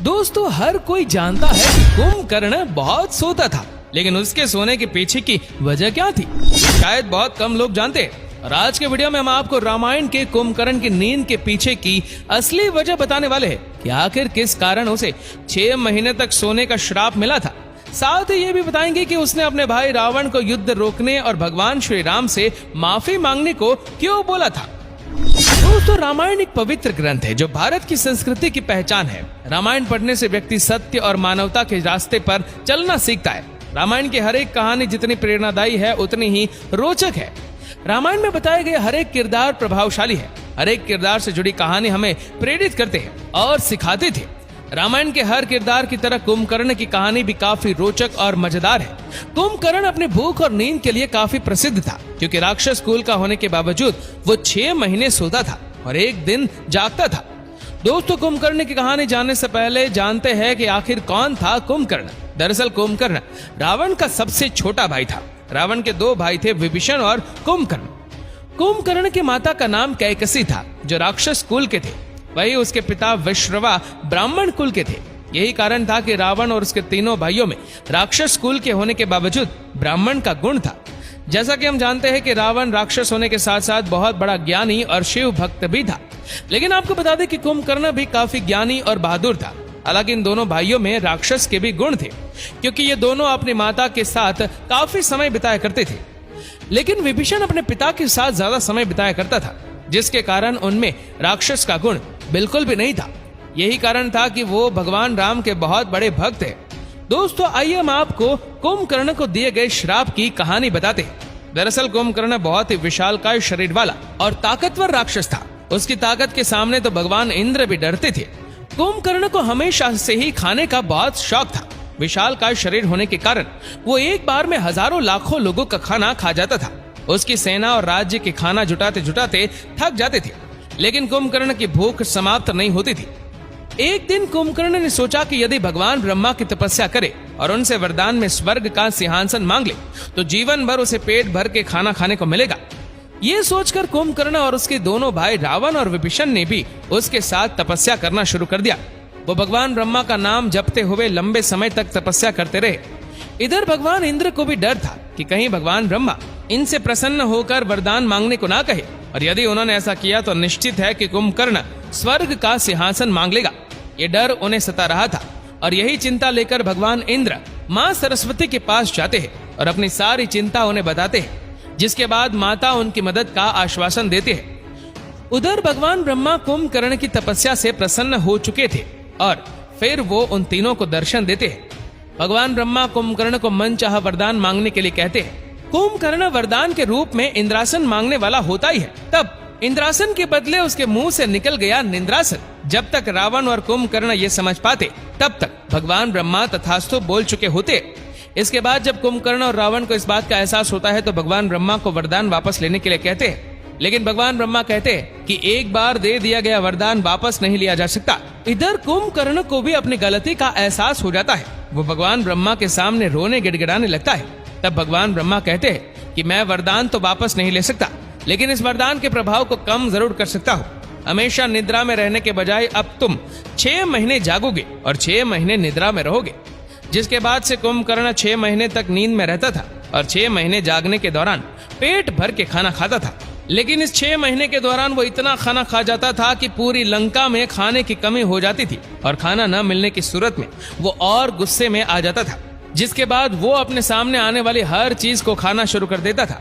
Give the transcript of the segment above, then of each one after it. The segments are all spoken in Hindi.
दोस्तों, हर कोई जानता है कि कुंभकर्ण बहुत सोता था, लेकिन उसके सोने के पीछे की वजह क्या थी शायद बहुत कम लोग जानते हैं। और आज के वीडियो में हम आपको रामायण के कुंभकर्ण की नींद के पीछे की असली वजह बताने वाले हैं कि आखिर किस कारण उसे 6 महीने तक सोने का श्राप मिला था। साथ ही ये भी बताएंगे कि उसने अपने भाई रावण को युद्ध रोकने और भगवान श्री राम से माफी मांगने को क्यों बोला था। दोस्तों, रामायण एक पवित्र ग्रंथ है जो भारत की संस्कृति की पहचान है। रामायण पढ़ने से व्यक्ति सत्य और मानवता के रास्ते पर चलना सीखता है। रामायण की हर एक कहानी जितनी प्रेरणादायी है उतनी ही रोचक है। रामायण में बताए गए हर एक किरदार प्रभावशाली है। हर एक किरदार से जुड़ी कहानी हमें प्रेरित करते हैं और सिखाते थे। रामायण के हर किरदार की तरह कुंभकर्ण की कहानी भी काफी रोचक और मजेदार है। कुंभकर्ण अपने भूख और नींद के लिए काफी प्रसिद्ध था, क्योंकि राक्षस कुल का होने के बावजूद वो 6 महीने सोता था और एक दिन जागता था। दोस्तों, कुंभकर्ण की कहानी जानने से पहले जानते हैं कि आखिर कौन था कुंभकर्ण। दरअसल कुंभकर्ण रावण का सबसे छोटा भाई था। रावण के 2 भाई थे, विभीषण और कुंभकर्ण। कुंभकर्ण की माता का नाम कैकसी था, जो राक्षस कुल के थे। वही उसके पिता विश्रवा ब्राह्मण कुल के थे। यही कारण था कि रावण और उसके तीनों भाइयों में राक्षस कुल के होने के बावजूद ब्राह्मण का गुण था। जैसा कि हम जानते हैं कि रावण राक्षस होने के साथ साथ बहुत बड़ा ज्ञानी और शिव भक्त भी था। लेकिन आपको बता दें कि कुंभकर्ण भी काफी ज्ञानी और बहादुर था। हालांकि इन दोनों भाइयों में राक्षस के भी गुण थे, क्योंकि ये दोनों अपनी माता के साथ काफी समय बिताया करते थे। लेकिन विभीषण अपने पिता के साथ ज्यादा समय बिताया करता था, जिसके कारण उनमें राक्षस का गुण बिल्कुल भी नहीं था। यही कारण था कि वो भगवान राम के बहुत बड़े भक्त हैं। दोस्तों, आइए हम आपको कुंभकर्ण को दिए गए श्राप की कहानी बताते हैं। दरअसल कुंभकर्ण बहुत ही विशालकाय शरीर वाला और ताकतवर राक्षस था। उसकी ताकत के सामने तो भगवान इंद्र भी डरते थे। कुंभकर्ण को हमेशा से ही खाने का बहुत शौक था। विशालकाय शरीर होने के कारण वो एक बार में हजारों लाखों लोगों का खाना खा जाता था। उसकी सेना और राज्य के खाना जुटाते जुटाते थक जाते थे, लेकिन कुंभकर्ण की भूख समाप्त नहीं होती थी। एक दिन कुंभकर्ण ने सोचा कि यदि भगवान ब्रह्मा की तपस्या करे और उनसे वरदान में स्वर्ग का सिंहासन मांग ले तो जीवन भर उसे पेट भर के खाना खाने को मिलेगा। ये सोचकर कुंभकर्ण और उसके दोनों भाई रावण और विभीषण ने भी उसके साथ तपस्या करना शुरू कर दिया। वो भगवान ब्रह्मा का नाम जपते हुए लंबे समय तक तपस्या करते रहे। इधर भगवान इंद्र को भी डर था कि कहीं भगवान ब्रह्मा इनसे प्रसन्न होकर वरदान मांगने को ना कहे, और यदि उन्होंने ऐसा किया तो निश्चित है कि कुंभकर्ण स्वर्ग का सिंहासन मांग लेगा। ये डर उन्हें सता रहा था, और यही चिंता लेकर भगवान इंद्र माँ सरस्वती के पास जाते हैं और अपनी सारी चिंता उन्हें बताते हैं, जिसके बाद माता उनकी मदद का आश्वासन देते हैं। उधर भगवान ब्रह्मा कुंभकर्ण की तपस्या से प्रसन्न हो चुके थे और फिर वो उन तीनों को दर्शन देते हैं। भगवान ब्रह्मा कुंभकर्ण को मनचाहा वरदान मांगने के लिए कहते हैं। कुंभकर्ण वरदान के रूप में इंद्रासन मांगने वाला होता ही है। तब इंद्रासन के बदले उसके मुंह से निकल गया निंद्रासन। जब तक रावण और कुंभकर्ण ये समझ पाते तब तक भगवान ब्रह्मा तथास्तु बोल चुके होते। इसके बाद जब कुंभकर्ण और रावण को इस बात का एहसास होता है तो भगवान ब्रह्मा को वरदान वापस लेने के लिए कहते हैं। लेकिन भगवान ब्रह्मा कहते हैं कि एक बार दे दिया गया वरदान वापस नहीं लिया जा सकता। इधर कुंभकर्ण को भी अपनी गलती का एहसास हो जाता है। वो भगवान ब्रह्मा के सामने रोने गिड़गिड़ाने लगता है। तब भगवान ब्रह्मा कहते हैं कि मैं वरदान तो वापस नहीं ले सकता, लेकिन इस वरदान के प्रभाव को कम जरूर कर सकता हूँ। हमेशा निद्रा में रहने के बजाय अब तुम 6 महीने जागोगे और 6 महीने निद्रा में रहोगे। जिसके बाद से कुंभकर्ण 6 महीने तक नींद में रहता था और 6 महीने जागने के दौरान पेट भर के खाना खाता था। लेकिन इस 6 महीने के दौरान वो इतना खाना खा जाता था कि पूरी लंका में खाने की कमी हो जाती थी, और खाना न मिलने की सूरत में वो और गुस्से में आ जाता था। जिसके बाद वो अपने सामने आने वाली हर चीज को खाना शुरू कर देता था।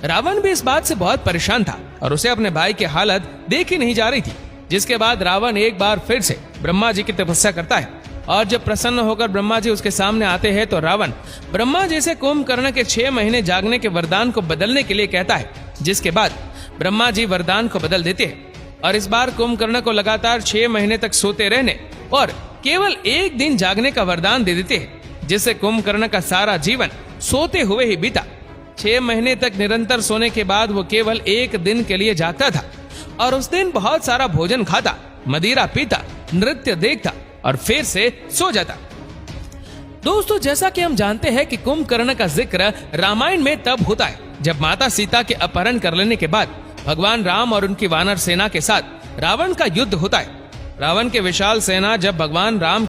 रावण भी इस बात से बहुत परेशान था और उसे अपने भाई की हालत देखी नहीं जा रही थी। जिसके बाद रावण एक बार फिर से ब्रह्मा जी की तपस्या करता है, और जब प्रसन्न होकर ब्रह्मा जी उसके सामने आते हैं तो रावण ब्रह्मा जी से कुंभकर्ण के 6 महीने जागने के वरदान को बदलने के लिए कहता है। जिसके बाद ब्रह्मा जी वरदान को बदल देते हैं, और इस बार कुंभकर्ण को लगातार 6 महीने तक सोते रहने और केवल एक दिन जागने का वरदान दे देते हैं, जिससे कुंभकर्ण का सारा जीवन सोते हुए ही बीता। 6 महीने तक निरंतर सोने के बाद वो केवल एक दिन के लिए जागता था, और उस दिन बहुत सारा भोजन खाता, मदिरा पीता, नृत्य देखता और फिर से सो जाता। दोस्तों, जैसा कि हम जानते हैं कि कुंभकर्ण का जिक्र रामायण में तब होता है जब माता सीता के अपहरण कर लेने के बाद भगवान राम और उनकी वानर सेना के साथ रावण का युद्ध होता है। रावण के विशाल सेना जब भगवान राम